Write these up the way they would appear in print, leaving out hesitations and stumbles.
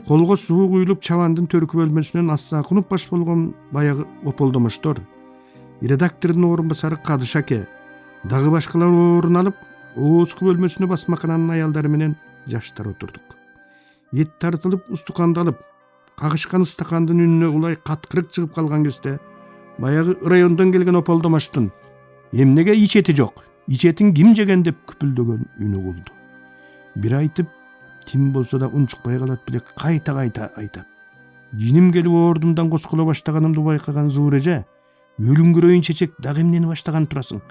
Колго суу куюлуп чабандын төркү бөлмөсүнөн Ассакунов баш болгон баягы ополдомоштор, редактордун орун басары Кадыш аке, дагы башкалар орун алып, оозку бөлмөсүнө Басмакананын аялдары менен жаштар отурдук. Эт тартылып, устукандалып, кагышкан стакандын үнүнө улай каткырык чыгып калган кезде баягы райондон келген ополдомоштун эмнеге ичети жок, ичетин ким жеген деп күпүлдөгөн үнү болду. Бир айтып, ким болсо да унчукпай калат беле кайта айтат. Жиним келип ордумдан коскуло баштаганымды байкаган Зууреже, өлүңгүрөйүн чечек дагы эмнени баштаган турасың?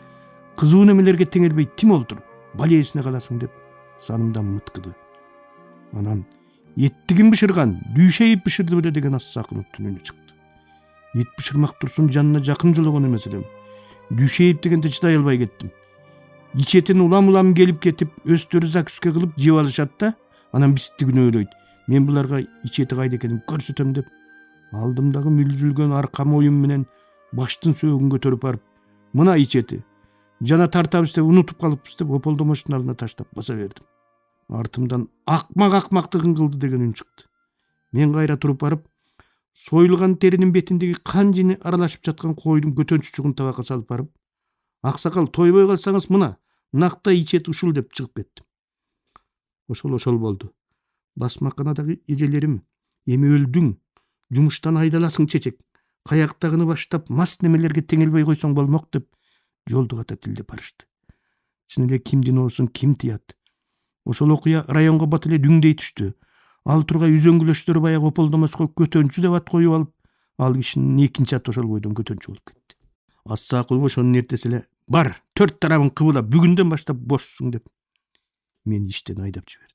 Кызуу немелерге теңелбей тим олтур, балесине каласың деп санымдан мыткыды. Анан эттигин бышырган, дүйшейип бышырды беле деген Ассакуновдун үнү чыкты. Эт бышырмак турсун жанына жакын жологон эмес элем. Дүйшейип дегенде чыдай албай кеттим. Ичетин улам келип кетип, өстөрү закуска кылып жеп алышат да, анан бистигин ойлойт. Мен буларга ичети кайда экенин көрсөтөм деп, алдымдагы мүлжүлгөн арка моюм менен баштын сөөгүн көтөрүп барып, мына ичети, жана тартабыз деп унутуп калыппыз деп ополдомоштун алдына таштап баса бердим. Артымдан акмактыгын кылды деген үн чыкты. Мен кайра туруп барып, союлган теринин бетиндеги кан жини аралашып жаткан койдун көтөнчүчүгүн табакка салып барып, аксакал тойбой калсаңыз мына, накта ичет ушул деп чыгып кеттим. Ошол болду. Басмаканадагы эжелерим, эми өлдүң, жумуштан айдаласың чечек, каяктагыны баштап мас немелерге теңелбей койсоң болмок деп жолду ката тилдеп барышты. Чын эле кимдин оосун ким тыят? Ошол окуя районго бат эле дүңдей түштү. Ал тургай үзөңгүлөштөрү баягы ополдомошко көтөнчү деп ат коюп алып, ал кишинин экинчи аты ошол бойдон көтөнчү болуп кетти. Ассакулов ошонун эртеси эле бар, 4 тарабын кыбыла, бүгүндөн баштап бошсуң деп мени иштен айдап жиберди.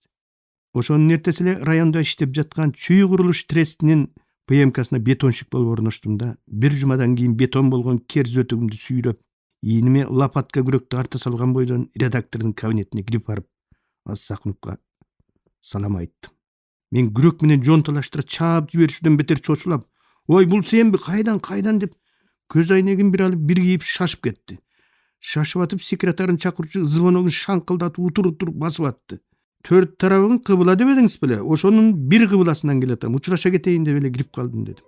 Ошонун эртеси эле райондо иштеп жаткан Чүй курулуш трестинин ПМКсына бетонщик болуп орноштум да, бир жумадан кийин бетон болгон керз өтүгүмдү сүйрөп, ийниме лопатка күрөктү арта салган бойдон редактордун кабинетине кирип барып, Ассакуновго салам айттым. Мен күрөк менен жон талаштыра чаап жиберишүүдөн бетер чочулап, ой бул сенби, кайдан деп көз айнегин бир алып бир кийип шашып кетти. Шашып атып секретарын чакырчу звоногун шаңкылдатып утур басып атты. 4 тарабын кыбыла дебедиңиз беле? Ошонун бир кыбыласынан келатам. Учураша кетейин деп эле кирип калдым дедим.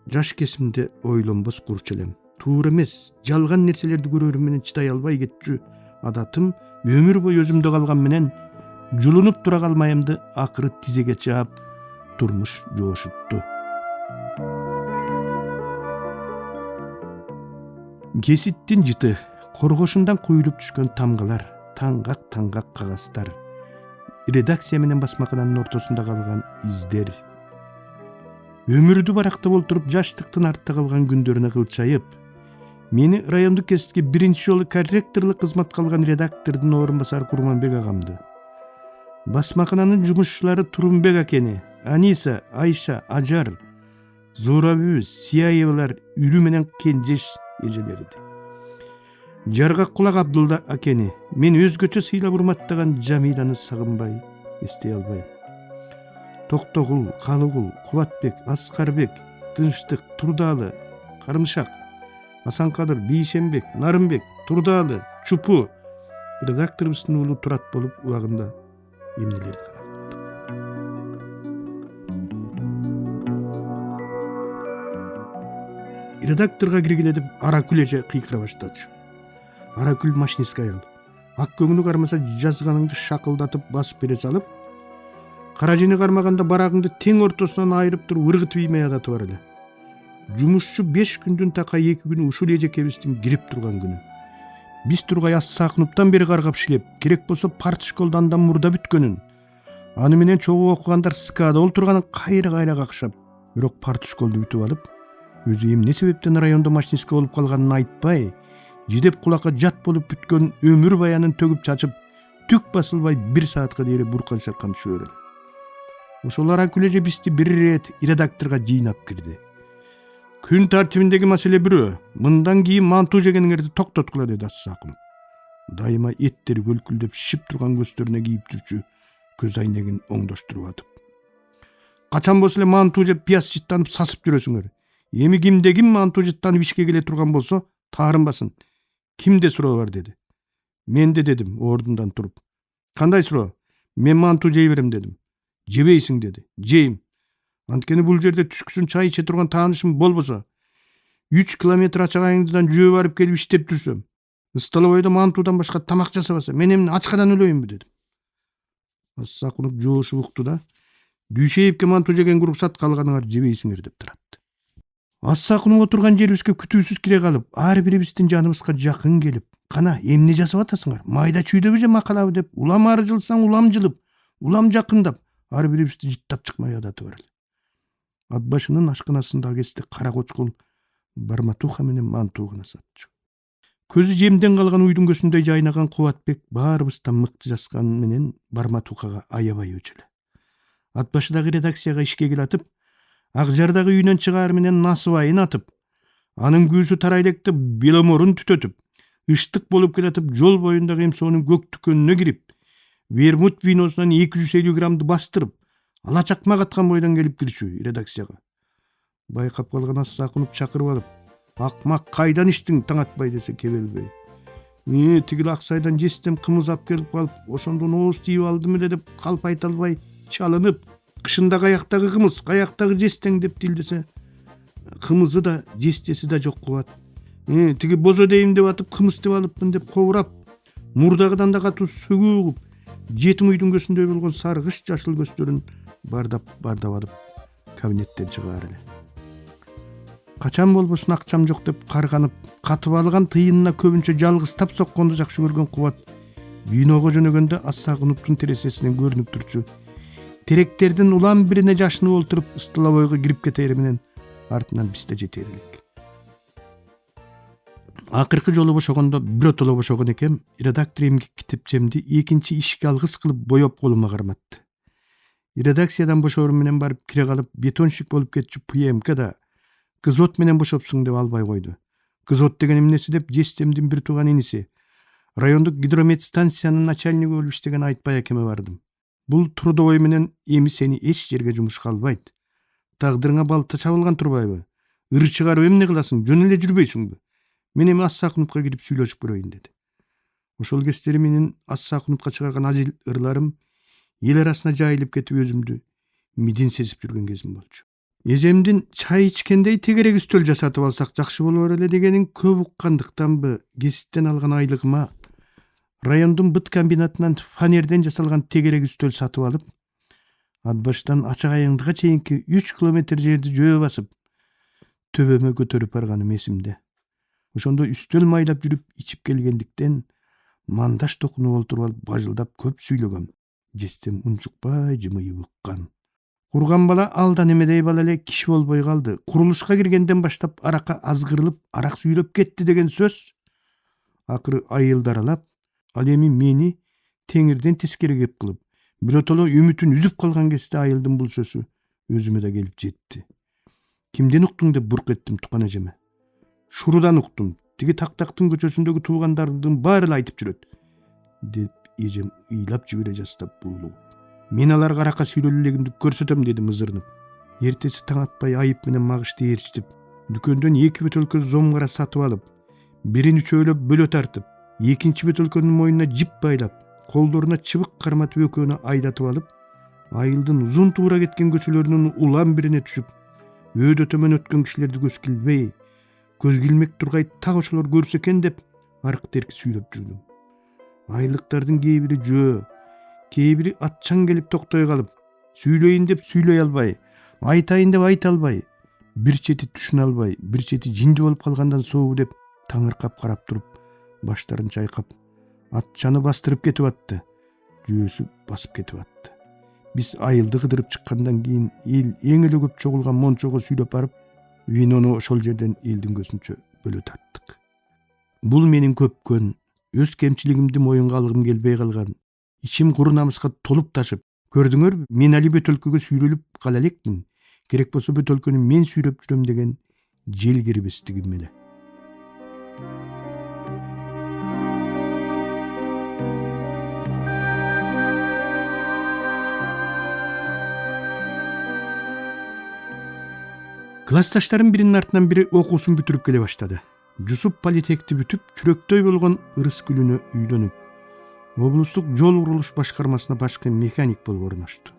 Жаш кесимде ойлонбос курчу элем. Туура эмес, жалган нерселерди көрөрүм менен чыдай албай кетчү адатым өмүр бою өзүмдө калган менен жулунуп тура калмайымды акыры тизеге чаап турмуш жоошутту. Кеситтин жыты, коргошундан куюлуп түшкөн тамгалар, таңгак кагаздар, редакция менен Басмакананын ортосунда калган издер. Өмүрдү барактап олтуруп жаштыктын артта калган күндөрүнө кылчайып, мени райондук кесипке биринчи жолу корректорлук кызматка алган редактордун орун басары Курманбек агамды, Басмакананын жумушчулары Турумбек акени, Аниса, Айша, Ажар, Зурабүз, Сияевалар, Үрү менен Кенжеш эжелерди. Жаргак кулак Абдулла акени, мен өзгөчө сыйлап урматтаган Жамиланы сагынбай, эстей албайм. Токтогул, Калыгул, Кубатбек, Аскарбек, Тынчтык, Турдалы, Карымшак, Асанкадыр, Бейшенбек, Нарымбек, Турдалы, Чупу редакторубуздун уулу Турат болуп убагында эмнелерди гана кылды. Редакторго киргиле деп Аракүл эже кыйкыра баштады. Аракүл машинистке аял. Ак көңүлү кармаса жазганыңды шакылдатып басып бере салып, каражыны кармаганда барагыңды тең ортосунан айырып туруп ыргытып иймей адаты бар эле. Жумушчу 5 күндүн така 2 күнү ушул эжекебиздин кирип турган күнү. Биз тургай Ассакуновдон бери каргап иштеп, керек болсо партшколдон андан мурда бүткөнүн. Аны менен чогуу окугандар скада олтурганын кайра какшап, бирок партшколду бүтүп алып, өзү эмне себептен райондо машинистке болуп калганын айтпай, жидеп кулакка жат болуп бүткөн өмүр баянын төгүп чачып, түк басылбай 1 саатка дейре буркан шаркан түшөр эле. Ошол Аракүл эже бизди бир ирет редакторго жыйнап кирди. Күн тартибиндеги маселе бирөө. Мындан кийин манту жегениңерди токтоткула деди Ассакунов. Дайыма эттери көлкүлдөп шип турган көздөрүнө кийип жүрчү көз айнегин оңдоштуруп атып. Качан болсо эле манту жеп пияз жыттанып сасып жүрөсүңөр. Эми ким манту жыттанып ишке келе турган болсо, таарынбасын. Кимде суроо бар деди. Менде дедим ордундан туруп. Кандай суроо? Мен манту жей берем дедим. Жебейсиң dedi. Жейм. Анткени бул жерде түшкүсүн чай иче турган таанышым болбосо 3 километр ачагайыңдыдан жүрө барып келип иштеп жүрсөм, столовойдо мантуудан башка тамак жасабаса, мен эмне ачкадан өлөйүнбү дедим. Ассакунуп жоошуп укту да, Дүйшеевке мантуу жегенге уруксат, калганыңар жебейсиңер деп турат. Ассакунуп отурган жерибизге күтүүсүз кире калып, ар бирибиздин жаныбызга жакын келип, кана эмне жасап атасыңар? Майда чүйдөбү же макалабы деп, улам ары жылсаң улам жылып, улам жакындап, ар бирибизди жыттап чыкмай адатып баралы. Ат башынын ашканасындагы кесте кара кочкул барматуха менен мантуу гана сатчу. Көзү жемден калган уйдун көзүндөй жайнаган Кубатбек баарыбыздан мыкты жазган менен барматухага аябай өчү эле. Ат башыдагы редакцияга ишке келатып, Ак Жардагы үйүнөн чыгаар менен насыбайын атып, анын күүсү тарайлектеп беломорун түтөтүп, ыштык болуп келатып жол боюндагы эмсоонун көк дүкөнүнө кирип, вермут виносунан 250 граммды бастырып, ала чакмак аткан бойдон келип кирчү редакцияга. Байкап калган Ассакунуп чакырып алып, акмак кайдан иштиң таң атпай десе кебелбей. Тигил Аксайдан жестем кымыз ап келип калып, ошондон ооз тийип алдым эле деп калп айта албай чалынып, кышында каяктагы кымыз, каяктагы жестең деп тилдесе, кымызы да жестеси да жок Кубат. Тиги бозо дейм деп атып кымыз деп алыпмын деп кобурап, мурдагыдан да катуу сөгүү угуп, жетим үйдүн көзүндөй болгон саргыш жашыл көздөрүн бардап алып кабинеттен чыгаар эле. Качан болбосун акчам жок деп карганып, катып алган тыйынына көбүнчө жалгыз сокконду жакшы көргөн Кубат виного жөнөгөндө Ассакуновдун терезесинен көрүнүп турчу теректердин улам бирине жашынып олтуруп столовойго кирип кетери менен артынан бизде жетери элек. Акыркы жолу бошогондо биротоло бошогон экем, редактор эмгек китепчемди экинчи ишке алгыс кылып боеп колума карматты. Редакциядан бошоорум менен барып кире калып, бетонщик болуп кетчү ПМК да кызот менен бошопсуң деп албай койду. Кызот деген эмнеси деп жестемдин бир тууган иниси, райондук гидромет станциянын начальниги болуп иштеген Айтбай акеме бардым. Бул трудовой менен эми сени эч жерге жумушка албайт. Тагдырыңа балта чабылган турбайбы? Ыр чыгарып эмне кыласың? Жөн эле жүрбөйсүңбү? Мен эми Ассакуновго кирип сүйлөшүп көрөйүн деди. Ошол кездери менин Ассакуновго чыгарган ажил ырларым эл арасына жайылып кетип өзүмдү мидин сезип жүргөн кезим болчу. Эжемдин чай ичкендей тегерек үстөл жасатып алсак жакшы болор эле дегенин көп уккандыктанбы, кесиптен алган айлыгыма райондун быт комбинатынан фанерден жасалган тегерек үстөл сатып алып, ат баштан Ачагайыңдыга чейинки 3 километр жерди жөө басып, төбөмө көтөрүп барганым эсимде. Ошондо үстөл майлап жүрүп ичип келгендиктен мандаш токунуп олтуруп алып бажылдап көп сүйлөгөм. Жестем унчукпай жымыйып уккан. Курган бала алдан эмедей бала эле киши болбой калды. Курулушка киргенден баштап аракка азгырылып, арак сүйлөп кетти деген сөз. Акыры айылдар алап, ал эми мени теңирден тескери кеп кылып, биротоло үмүтүн үзүп калган кезде айылдын бул сөзү өзүмө да келип жетти. Кимден уктуң деп бурк эттим тукан эжеме. Шурудан уктум. Тиги тактактын көчөсүндөгү туугандардын баары эле айтып жүрөт, деп эжем ыйлап жибере жастап буулуп. Мен аларга аракка сүйлөлүлегимди көрсөтөм дедим ызырынып. Эртеси таң атпай айып менен магышты ээрчитип, дүкөндөн 2 бөтөлкө зомгара сатып алып, бирин үчөөлөп бөлө тартып, экинчи бөтөлкөнүн мойнуна жип байлап, колдоруна чыбык карматып экөөнү айдатып алып, айылдын узун туура кеткен көчөлөрүнүн улам бирине түшүп, өйдө төмөн өткөн кишилерди көз килбей, көз килмек тургай так ошолор көрсө экен деп аркы терки сүйлөп жүрдүм. Айылдыктардын кээ бири жөө, кээ бири атчаң келип токтой калып, сүйлөйүн деп сүйлөй албай, айтайын деп айта албай, бир чети түшүнө албай, бир чети жинди болуп калгандан сообу деп таңыркап карап туруп, баштарын чайкап, атчаны бастырып кетип атты, жөөсү басып кетип атты. Биз айылды кыдырып чыккандан кийин эл эң эле көп чогулган мончого сүйлөп барып, винону ошол жерден элдин көзүнчө бөлө тарттык. Бул менин көпкөн, өз кемчилигимди моюнга алгым келбей калган, ичим куру намыска толуп ташып, көрдүңөр, мен али бөтөлкөгө сүйлөлүп кала элекмин. Керек болсо бөтөлкөнү мен сүйлөп жүрөм деген жел кирбестигим эле. Классташтарым биринин артынан бири окуусун бүтүрүп келе баштады. Жусуп политехти бүтүп, чүрөктөй болгон ырыс күлүнө үйлөнүп, облустук жол курулуш башкармасына башкы механик болуп орношту.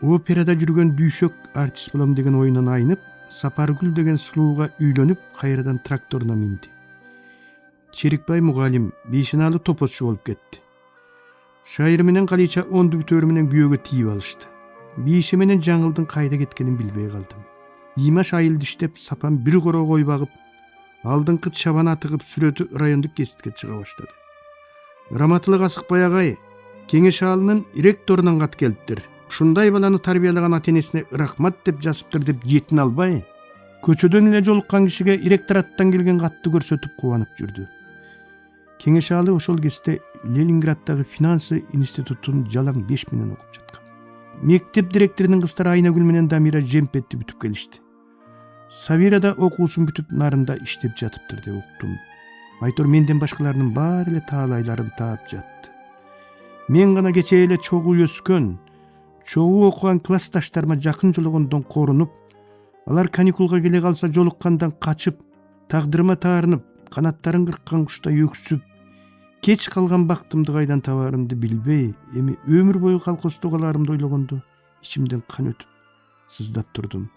Operada жүргөн дүйшөк артист болом деген оюнан айнып, Сапаргүл деген сулууга үйлөнүп, кайрадан тракторуна минди. Черикбай мугалим, бейшиналы топосчу болуп кетти. Шайыр менен Калича онду бүтөрү менен күйөөгө тийип алышты. Бейши менен Жаңылдын кайда кеткенин билбей калдым. Имаш айылды иштеп, сапан бир короо кой багып, алдыңкы чабан атыгып сүрөтү райондук гезитке чыга баштады. Раматылык Асыкбай агай, Кеңеш алынын ректорунан кат келиптир. Ушундай баланы тарбиялаган ата-энесине рахмат деп жазыптыр деп жетин албай, көчөдөн эле жолуккан кишиге ректораттан келген катты көрсөтүп кубанып жүрдү. Кеңеш алы ошол кезде Ленинграддагы финансы институтун жалаң 5 менен окуп жаткан. Мектеп директорунун кыздары Айнагүл менен Дамира Жемпетти бүтүп келишти. Сабира окуусун бүтүп нарында иштеп жатыптыр деп уктум. Айтор менден башкалардын баары эле таалайларын таап жатты. Мен гана кечээ эле чогуу өскөн, чогуу окуган классташтарыма жакын жологондон корунуп, алар каникулга келе калса жолуккандан качып, тагдырыма таарынып, канаттарын кырккан куштай өксүп, кеч калган бактымды кайдан табарымды билбей, эми өмүр бою колхоздо каларымды ойлогондо ичимден кан өтүп, сыздап турдум.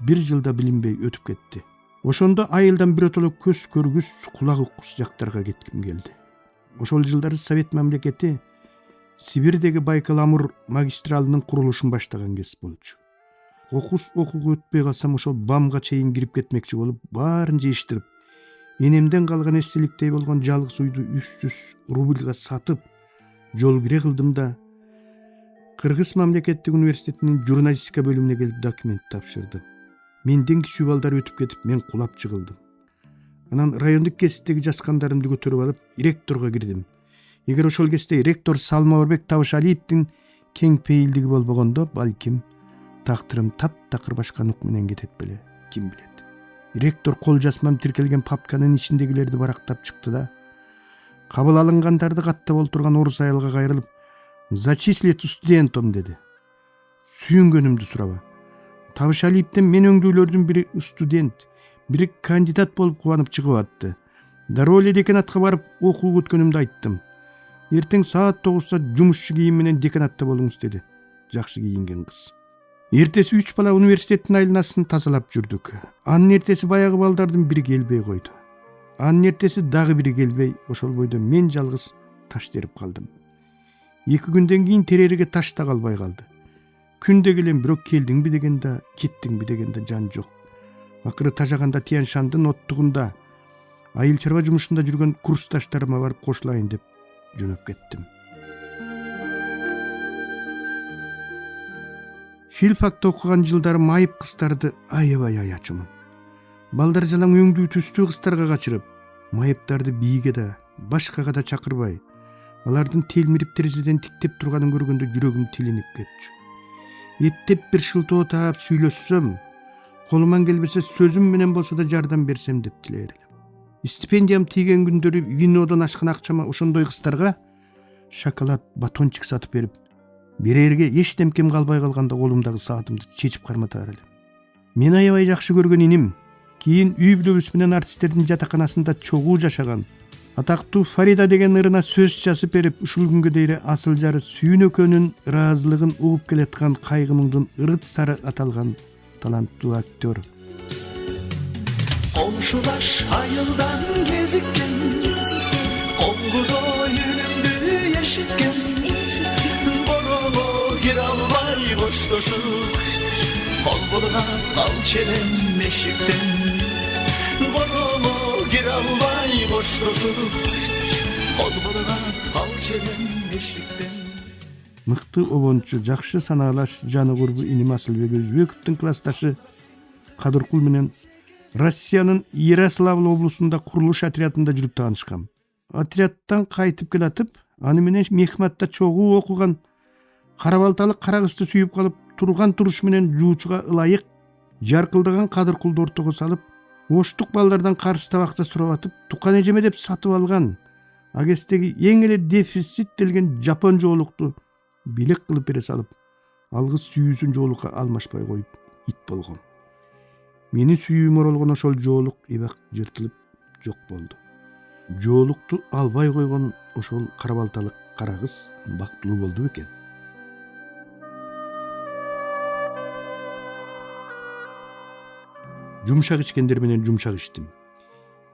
1 жылда билинбей өтүп кетти. Ошондо айылдан биротоло көз көргүс, кулак уккус жактарга кетким келди. Ошол жылдары Совет мамлекети Сибирдеги Байкал-Амур магистралынын курулушун баштаган кез болчу. Окус окууга өтпөй калсам ошол БАМга чейин кирип кетмекчи болуп, баарын жыйыштырып, энемден калган эстеликтей болгон жалгыз үйдү 300 рубльга сатып, жол кире кылдым да Кыргыз мамлекеттик университетинин журналистика бөлүмүнө келип документ тапшырдым. Менден кичүү балдар өтүп кетип, мен кулап жыгылдым. Анан райондук гезиттеги жазгандарымды көтөрүп алып, ректорго кирдим. Эгер ошол кезде ректор Салмабек Табышалиевдин кең пейилдиги болбогондо, балким тактырым таптакыр башка нук менен кетет беле, ким билет. Ректор кол жазмам тиркелген папканын ичиндегилерди барактап чыкты да, кабыл алынгандарды каттап олтурган орус айылга кайрылып, «Зачислить студентом» деди. Сүйүнгөнүмдү сураба. Табышалиевден мен өңдүүлөрдүн бири студент, бири кандидат болуп кубанып чыгып атты. Дароо эле деканатка барып окуу өткөнүмдү айттым. Эртең саат 9-да жумушчу кийим менен деканатта болуңуз деди. Жакшы кийинген кыз. Эртеси 3 бала университеттин айланасын тазалап жүрдүк. Анын эртеси баягы балдардын бири келбей койду. Анын эртеси дагы бири келбей, ошол бойдо мен жалгыз таш терип калдым. 2 күндөн кийин терериге таш да калбай калды. Күндө келем, бирок келдиңби дегенде, кеттиңби дегенде жан жок. Акыры Тажаганда Тянь-Шандын оттугунда айыл чарба жумушунда жүргөн курсташтарыма барып кошулайын деп жөнөп кеттим. Филфакта окуган жылдары майып кыздарды аябай аячумун. Балдар жалаң өңдүү түстүү кыздарга качырып, майыптарды бийге да, башкага да чакырбай, алардын телмирип терезеден тиктеп турганын көргөндө жүрөгүм тилинип кетчү. Эптеп бир шылтоо таап сүйлөшсөм, колуман келбесе сөзүм менен болсо да жардам берсем деп тилер элем. Стипендиям тийген күндөрү винодон ашкан акчама ошондой кыздарга шоколад, батончик сатып берип, берерге эчтемкем калбай калганда колумдагы саатымды чечип карматар элем. Мен аябай жакшы көргөн иним, кийин үй бүлөбүз менен артисттердин жатаканасында чогуу жашаган атактуу Фарида деген ырына сөз жазып берип, ушул күнгө дейре асыл жары сүйүнөкөнүн ыраазылыгын угуп келаткан Кайгымыңдын ырыт сары аталган таланттуу актер. Komşulaş ayıldan gezikken, Konguda yönümdü yeşitken, Borolo gir albay boştosu, Kol boluna al çelen meşikten, Borolo gir albay boştosu, Kol boluna al çelen meşikten. Мыкты обончу, жакшы санаалаш жаны курбу иним Асылбек Өзбековдун классташы Кадыркул менен Россиянын Ярославль облусунда курулуш отрядында жүрүп таанышкам. Отрядтан кайтып келатып, аны менен мехматта чогуу окуган карабалталык кара кызды сүйүп калып, турган туруш менен жуучуга ылайык жаркылдаган Кадыркулду ортого салып, оштук балдардан каршы табакта сурап атып, тукан эжеме деп сатып алган агестеги эң эле дефициттелген жапон жоолукту билек кылып бере салып, алгыс сүйүүсүн жоолукка алмашпай коюп ит болгон. Мени сүйүүм оролгон ошол жоолук эбак жыртылып жок болду. Жоолукту албай койгон ошол карабалталык кара кыз бактылуу болду бекен. Жумшак ичкендер менен жумшак ичтим.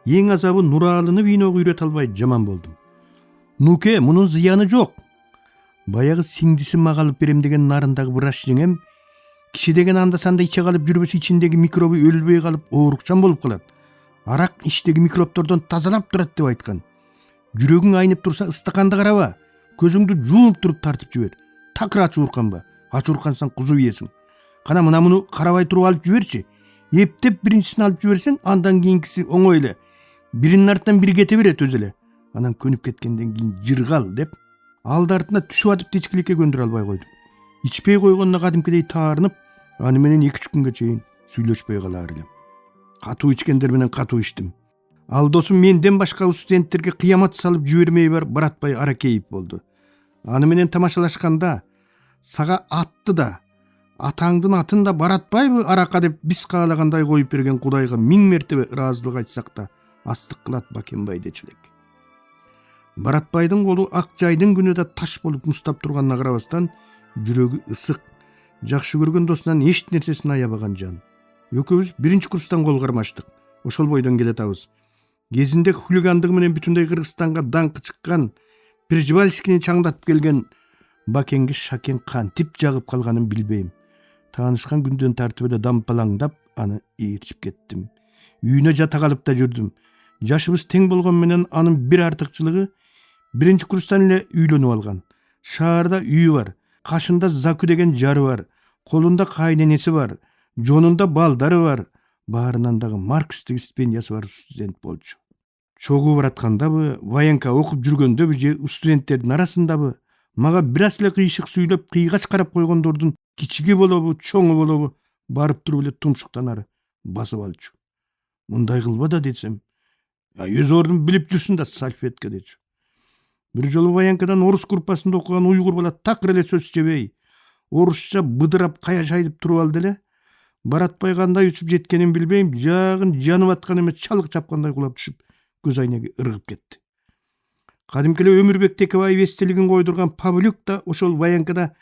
Эң азабы Нуралыны виного үйрөтө албай жаман болдум. Нуке, мунун зыяны жок. Баягы сиңдиси мага алып берем деген нарындагы быраш жеңем киши деген анда санда иче калып жүрбөсө ичиндеги микробу өлбөй калып оорукчан болуп калат. Арак иштеги микробтордон тазалап турат деп айткан. Жүрөгүң айнып турса ыстаканды караба, көзүңдү жууп туруп тартып жибер. Такыр ачуурканба, ачууркансаң кузу ийесиң. Кана муну карабай туруп алып жиберчи. Эптеп биринчисин алып жиберсең, андан кийинкиси оңой эле. Биринин артынан бири кете берет өзү эле. Анан көнүп кеткенден кийин жыргал деп алды артына түшүп атып течкиликке көндүрө албай койдум. Ичпей койгонуна кадимкидей таарынып, аны менен 2-3 күнгө чейин сүйлөшпөй калаар элем. Катуу ичкендер менен катуу ичтим. Ал досум менден башка студенттерге кыямат салып жибермей баратпай аракейип болду. Аны менен тамашалашканда сага атты да, атаңдын атын да баратпайбы арака деп биз каалагандай коюп берген Кудайга 1000 мертебе ыраазылык айтсак да астык кылат Бакенбай дечилек. Баратбайдын колу ак жайдын күнү да таш болуп мустап турганына карабастан жүрөгү ысык, жакшы көргөн досунан эч нерсесин аябаган жан. Экөөбүз 1-курстан кол кармаштык. Ошол бойдон келатабыз. Кезинде хулигандыгы менен бүтүндөй Кыргызстанга даңкы чыккан Прижевальскийни чаңдатып келген Бакенге Шакен кантип жагып калганын билбейм. Таанышкан күндөн тартып эле дампалаңдап аны ээрчип кеттим. Үйүнө жата калып да жүрдүм. Жашыбыз тең болгон менен анын бир артыкчылыгы 1-курстан эле үйлөнүп алган. Шаарда үйү бар, кашында Закү деген жары бар, колунда кайненеси бар, жонунда балдары бар, баарынан дагы маркстик стипендиясы бар студент болчу. Чогуу бараткандабы, военка окуп жүргөндөбү же студенттердин арасындабы мага бир аз эле кыйшык сүйлөп кыйгач карап койгондордун кичиги болобу, чоңу болобу барып туруп эле тумшуктан ары басып алчу. Мындай кылба да десем, өз ордун билип жүрсүн да салфетке дечү. Бир жолу военкадан орус группасында окуган уйгур бала такыр эле сөз жебей, орусча быдырап кая шайдып туруп алды эле. Баратбай кандай учуп жеткенин билбейм, жагын жанып аткан эме чалык чапкандай кулап түшүп, көз айнеги ыргып кетти. Кадимки эле Өмүрбек Текебаев эстелигин койдурган Павлюк да ошол военкада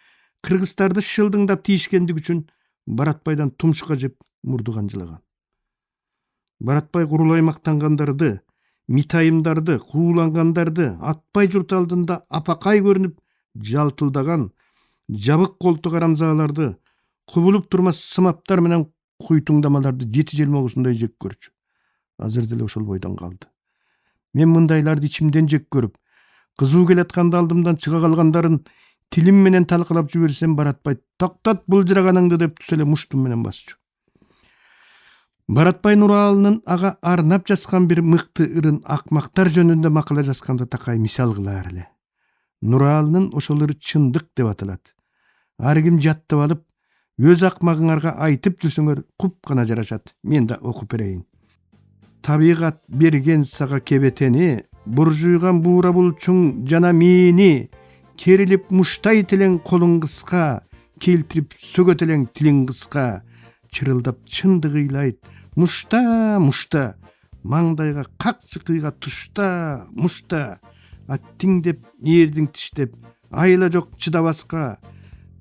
кыргыздарды шылдыңдап тийишкендиги үчүн Баратбайдан тумшука жеп мурду канжылаган. Баратбай курулай мактангандарды, митайымдарды, куулангандарды атпай журт алдында апакай көрүнүп жалтылдаган жабык колтук арамзаларды, кубулуп турмас сымаптар менен куйтуңдамаларды жети желмогусундай жек көрчү. Азыр деле ошол бойдон калды. Мен мындайларды ичимден жек көрүп, кызуу келатканда алдымдан чыга калгандарын тилим менен талкалап жиберсем, Баратбай токтот булжыраганыңды деп түз эле муштум менен басчу. Баратбай Нуралынын ага арнап жазган бир мыкты ырын акмактар жөнүндө макала жазганда такай мисал кылаар эле. Нуралынын ошол ыры чындык деп аталат. Ар ким жаттап алып, өз акмагыңарга айтып жүрсөңөр куп гана жарашат. Мен да окуп берейин. Табигат берген сага кебетени, буржуйган буура булчуң жана мени, керилип муштай телең колуң кыска, келтирип сөгөт элең тилиң кыска, чырылдап чындык ыйлайт, мушта, мушта, маңдайга какчы кыйга тушта, мушта, аттиң деп, эрдиң тиштеп, айла жок чыдабаска,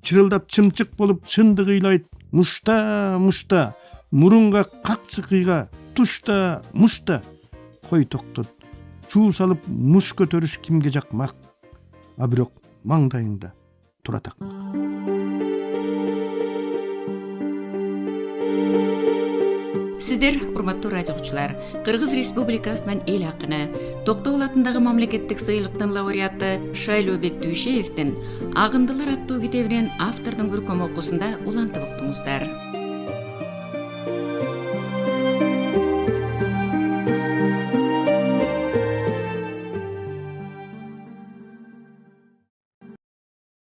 чырылдап чымчык болуп чындык ыйлайт, мушта, мушта, мурунга какчы кыйга тушта, мушта. Кой токтот, чуу салып муш көтөрүш кимге жакмак, а бирок маңдайыңда туратак. Сиздер, урматтуу радио угуучулар, Кыргыз Республикасынын эл акыны, Токтогул атындагы мамлекеттик сыйлыктын лауреаты Шайлообек Дүйшеевдин Агындылар аттуу китебинен автордун көркөм окуусунда улантып уктуңуздар.